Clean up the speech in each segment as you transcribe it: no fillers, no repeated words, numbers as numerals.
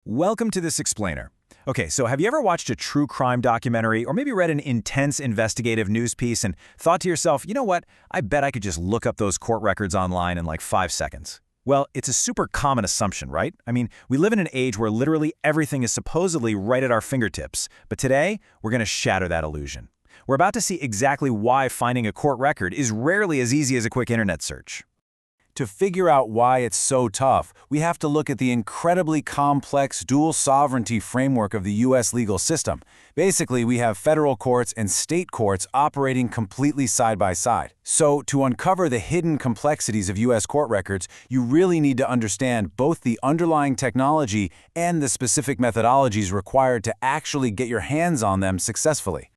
Welcome to this explainer. Okay, so have you ever watched a true crime documentary or maybe read an intense investigative news piece and thought to yourself, you know what, I bet I could just look up those court records online in like 5 seconds? Well, it's a super common assumption, right? I mean, we live in an age where literally everything is supposedly right at our fingertips, but today, we're going to shatter that illusion. We're about to see exactly why finding a court record is rarely as easy as a quick internet search. To figure out why it's so tough, we have to look at the incredibly complex dual sovereignty framework of the U.S. legal system. Basically, we have federal courts and state courts operating completely side by side. So, to uncover the hidden complexities of U.S. court records, you really need to understand both the underlying technology and the specific methodologies required to actually get your hands on them successfully.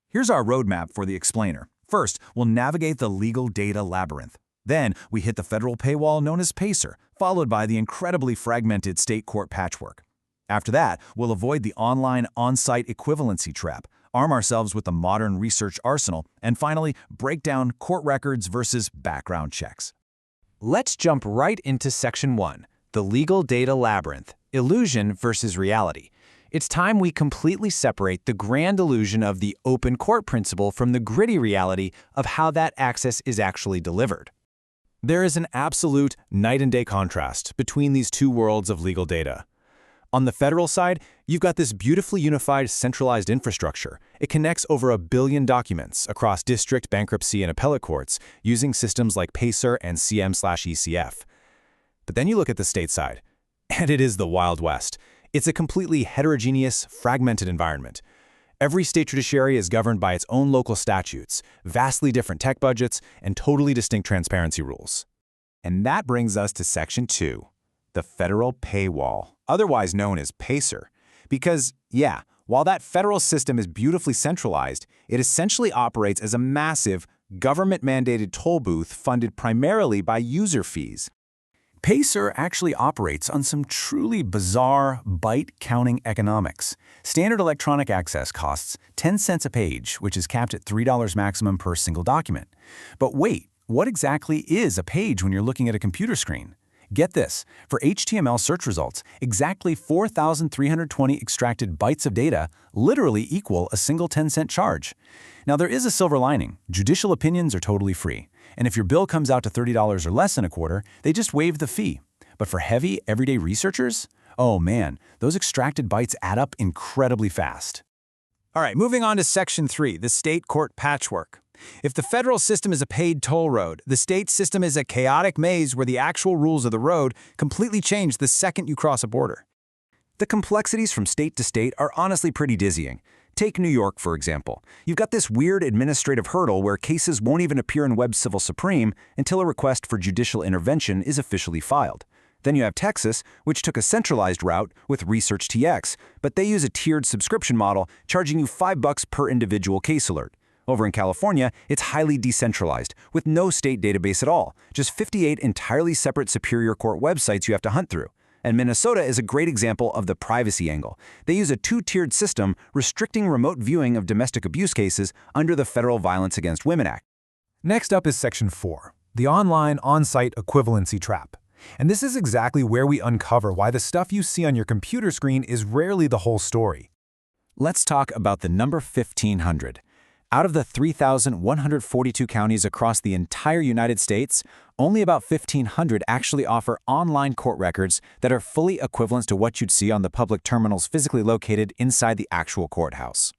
Here's our roadmap for the explainer. First, we'll navigate the legal data labyrinth. Then, we hit the federal paywall known as PACER, followed by the incredibly fragmented state court patchwork. After that, we'll avoid the online on-site equivalency trap, arm ourselves with the modern research arsenal, and finally, break down court records versus background checks. Let's jump right into Section 1, the legal data labyrinth, illusion versus reality. It's time we completely separate the grand illusion of the open court principle from the gritty reality of how that access is actually delivered. There is an absolute night-and-day contrast between these two worlds of legal data. On the federal side, you've got this beautifully unified centralized infrastructure. It connects over 1 billion documents across district, bankruptcy, and appellate courts using systems like PACER and CM/ECF. But then you look at the state side, and it is the Wild West. It's a completely heterogeneous, fragmented environment. Every state judiciary is governed by its own local statutes, vastly different tech budgets, and totally distinct transparency rules. And that brings us to Section 2, the federal paywall, otherwise known as PACER. Because, yeah, while that federal system is beautifully centralized, it essentially operates as a massive, government-mandated toll booth funded primarily by user fees. PACER actually operates on some truly bizarre byte-counting economics. Standard electronic access costs 10 cents a page, which is capped at $3 maximum per single document. But wait, what exactly is a page when you're looking at a computer screen? Get this, for HTML search results, exactly 4,320 extracted bytes of data literally equal a single 10-cent charge. Now, there is a silver lining. Judicial opinions are totally free. And if your bill comes out to $30 or less in a quarter, they just waive the fee. But for heavy, everyday researchers, oh man, those extracted bytes add up incredibly fast. All right, moving on to Section 3, the state court patchwork. If the federal system is a paid toll road, the state system is a chaotic maze where the actual rules of the road completely change the second you cross a border. The complexities from state to state are honestly pretty dizzying. Take New York, for example. You've got this weird administrative hurdle where cases won't even appear in Webb's Civil Supreme until a request for judicial intervention is officially filed. Then you have Texas, which took a centralized route with ResearchTX, but they use a tiered subscription model, charging you $5 per individual case alert. Over in California, it's highly decentralized, with no state database at all, just 58 entirely separate Superior Court websites you have to hunt through. And Minnesota is a great example of the privacy angle. They use a two-tiered system restricting remote viewing of domestic abuse cases under the Federal Violence Against Women Act. Next up is Section 4, the online on-site equivalency trap. And this is exactly where we uncover why the stuff you see on your computer screen is rarely the whole story. Let's talk about the number 1,500. Out of the 3,142 counties across the entire United States, only about 1,500 actually offer online court records that are fully equivalent to what you'd see on the public terminals physically located inside the actual courthouse.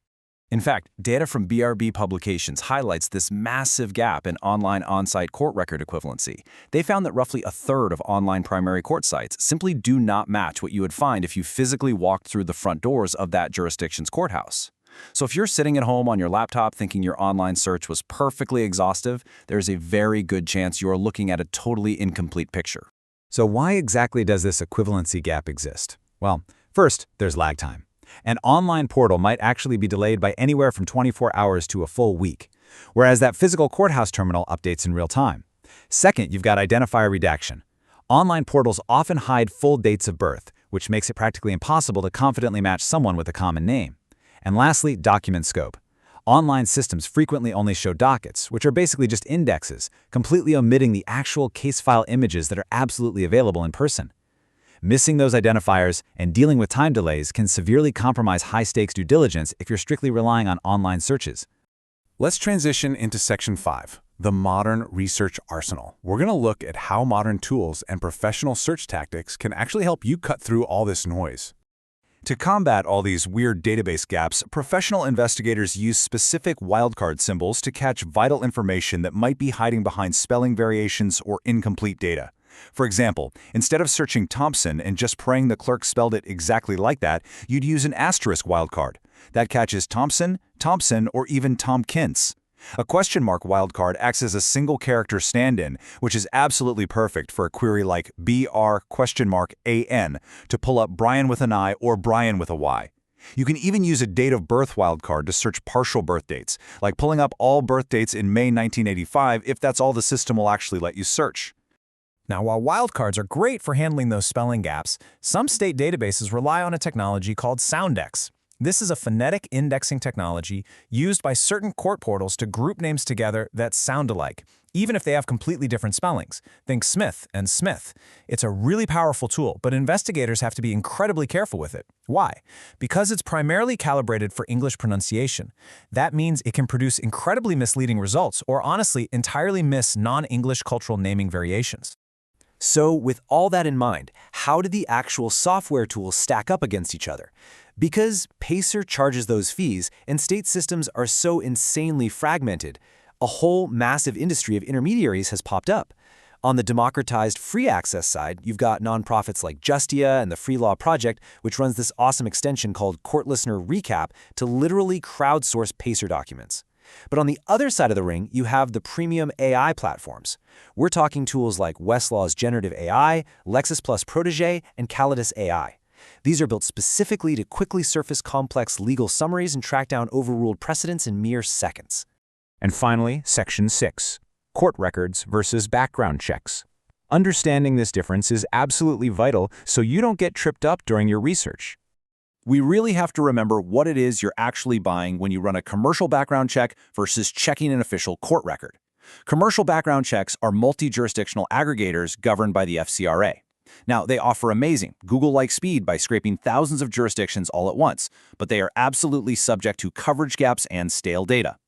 In fact, data from BRB Publications highlights this massive gap in online on-site court record equivalency. They found that roughly a third of online primary court sites simply do not match what you would find if you physically walked through the front doors of that jurisdiction's courthouse. So if you're sitting at home on your laptop thinking your online search was perfectly exhaustive, there's a very good chance you're looking at a totally incomplete picture. So why exactly does this equivalency gap exist? Well, first, there's lag time. An online portal might actually be delayed by anywhere from 24 hours to a full week, whereas that physical courthouse terminal updates in real time. Second, you've got identifier redaction. Online portals often hide full dates of birth, which makes it practically impossible to confidently match someone with a common name. And lastly, document scope. Online systems frequently only show dockets, which are basically just indexes, completely omitting the actual case file images that are absolutely available in person. Missing those identifiers and dealing with time delays can severely compromise high-stakes due diligence if you're strictly relying on online searches. Let's transition into Section 5, the modern research arsenal. We're going to look at how modern tools and professional search tactics can actually help you cut through all this noise. To combat all these weird database gaps, professional investigators use specific wildcard symbols to catch vital information that might be hiding behind spelling variations or incomplete data. For example, instead of searching Thompson and just praying the clerk spelled it exactly like that, you'd use an asterisk wildcard. That catches Thompson, Thompson, or even Tompkins. A question mark wildcard acts as a single-character stand-in, which is absolutely perfect for a query like BR?AN to pull up Brian with an I or Brian with a Y. You can even use a date of birth wildcard to search partial birth dates, like pulling up all birth dates in May 1985 if that's all the system will actually let you search. Now, while wildcards are great for handling those spelling gaps, some state databases rely on a technology called Soundex. This is a phonetic indexing technology used by certain court portals to group names together that sound alike, even if they have completely different spellings. Think Smith and Smith. It's a really powerful tool, but investigators have to be incredibly careful with it. Why? Because it's primarily calibrated for English pronunciation. That means it can produce incredibly misleading results, or honestly, entirely miss non-English cultural naming variations. So, with all that in mind, how do the actual software tools stack up against each other? Because Pacer charges those fees and state systems are so insanely fragmented, a whole massive industry of intermediaries has popped up. On the democratized free access side, you've got nonprofits like Justia and the Free Law Project, which runs this awesome extension called Court Listener Recap to literally crowdsource Pacer documents. But on the other side of the ring, you have the premium AI platforms. We're talking tools like Westlaw's Generative AI, Lexis Plus Protégé, and Calidus AI. These are built specifically to quickly surface complex legal summaries and track down overruled precedents in mere seconds. And finally, Section 6, court records versus background checks. Understanding this difference is absolutely vital so you don't get tripped up during your research. We really have to remember what it is you're actually buying when you run a commercial background check versus checking an official court record. Commercial background checks are multi-jurisdictional aggregators governed by the FCRA. Now, they offer amazing, Google-like speed by scraping thousands of jurisdictions all at once, but they are absolutely subject to coverage gaps and stale data.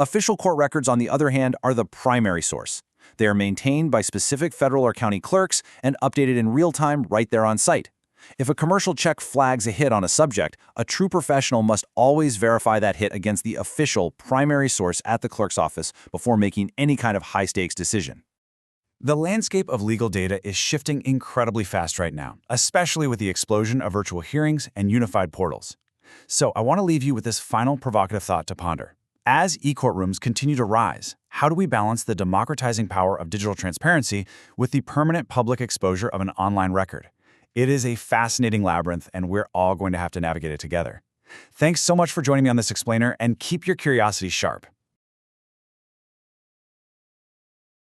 Official court records, on the other hand, are the primary source. They are maintained by specific federal or county clerks and updated in real time right there on site. If a commercial check flags a hit on a subject, a true professional must always verify that hit against the official primary source at the clerk's office before making any kind of high-stakes decision. The landscape of legal data is shifting incredibly fast right now, especially with the explosion of virtual hearings and unified portals. So I want to leave you with this final provocative thought to ponder. As e-courtrooms continue to rise, how do we balance the democratizing power of digital transparency with the permanent public exposure of an online record? It is a fascinating labyrinth, and we're all going to have to navigate it together. Thanks so much for joining me on this explainer, and keep your curiosity sharp.